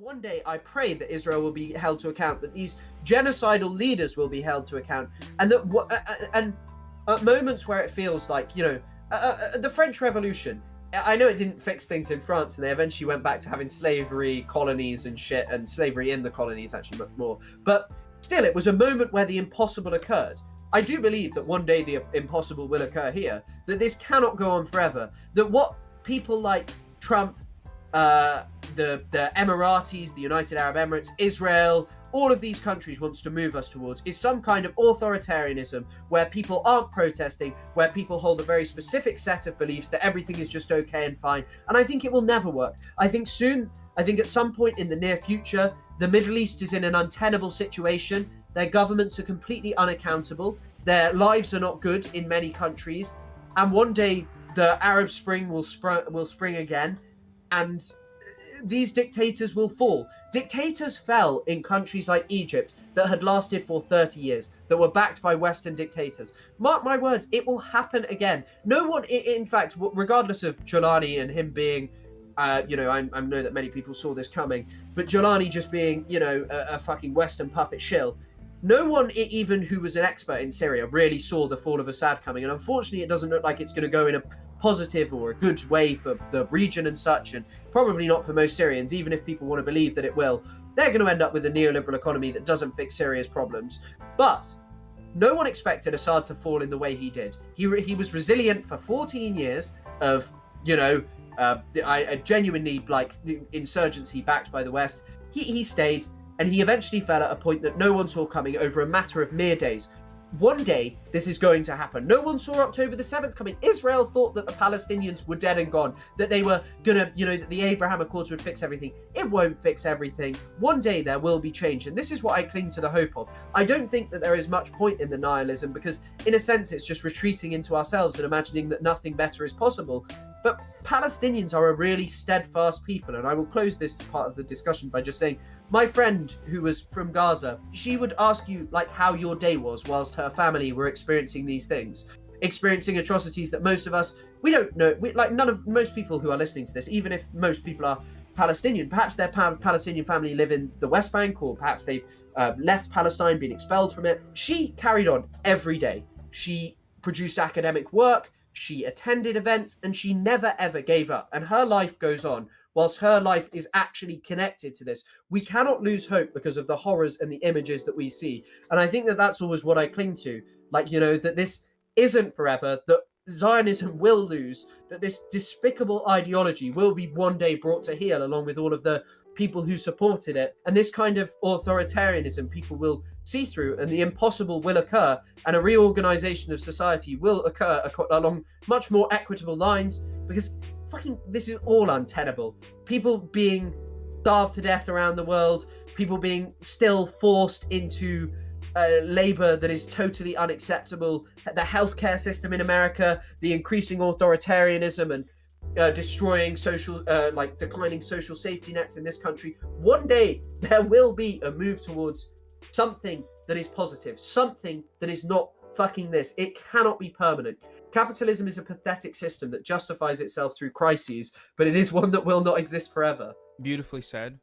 one day I pray that Israel will be held to account, that these genocidal leaders will be held to account, and that and at moments where it feels like, the French Revolution, I know it didn't fix things in France, and they eventually went back to having slavery colonies and shit, and slavery in the colonies actually much more. But still, it was a moment where the impossible occurred. I do believe that one day the impossible will occur here, that this cannot go on forever, that what people like Trump, the Emiratis, the United Arab Emirates, Israel, all of these countries wants to move us towards is some kind of authoritarianism where people aren't protesting, where people hold a very specific set of beliefs that everything is just okay and fine. And I think it will never work. I think at some point in the near future, the Middle East is in an untenable situation. Their governments are completely unaccountable. Their lives are not good in many countries. And one day the Arab Spring will spring again, and these dictators will fall. Dictators fell in countries like Egypt that had lasted for 30 years, that were backed by Western dictators. Mark my words, it will happen again. No one, in fact, regardless of Giuliani and him being, I know that many people saw this coming, but Giuliani just being, a fucking Western puppet shill, no one, even who was an expert in Syria, really saw the fall of Assad coming. And unfortunately, it doesn't look like it's going to go in a positive or a good way for the region and such, and probably not for most Syrians, even if people want to believe that it will. They're going to end up with a neoliberal economy that doesn't fix Syria's problems. But no one expected Assad to fall in the way he did. He was resilient for 14 years of, a genuinely insurgency backed by the West. He stayed, and he eventually fell at a point that no one saw coming over a matter of mere days. One day, this is going to happen. No one saw October the 7th coming. Israel thought that the Palestinians were dead and gone, that they were gonna, that the Abraham Accords would fix everything. It won't fix everything. One day there will be change, and this is what I cling to the hope of. I don't think that there is much point in the nihilism, because in a sense it's just retreating into ourselves and imagining that nothing better is possible. But Palestinians are a really steadfast people, and I will close this part of the discussion by just saying, my friend who was from Gaza, she would ask you how your day was whilst her family were experiencing these things, experiencing atrocities that most of us, we don't know. Most people who are listening to this, even if most people are Palestinian, perhaps their Palestinian family live in the West Bank, or perhaps they've left Palestine, been expelled from it. She carried on every day. She produced academic work, she attended events, and she never ever gave up. And her life goes on, whilst her life is actually connected to this. We cannot lose hope because of the horrors and the images that we see. And I think that that's always what I cling to. That this isn't forever, that Zionism will lose, that this despicable ideology will be one day brought to heel along with all of the people who supported it. And this kind of authoritarianism people will see through, and the impossible will occur, and a reorganization of society will occur along much more equitable lines, because this is all untenable. People being starved to death around the world, people being still forced into labor that is totally unacceptable, the healthcare system in America, the increasing authoritarianism and destroying declining social safety nets in this country. One day there will be a move towards something that is positive, something that is not fucking this. It cannot be permanent. Capitalism is a pathetic system that justifies itself through crises, but it is one that will not exist forever. Beautifully said.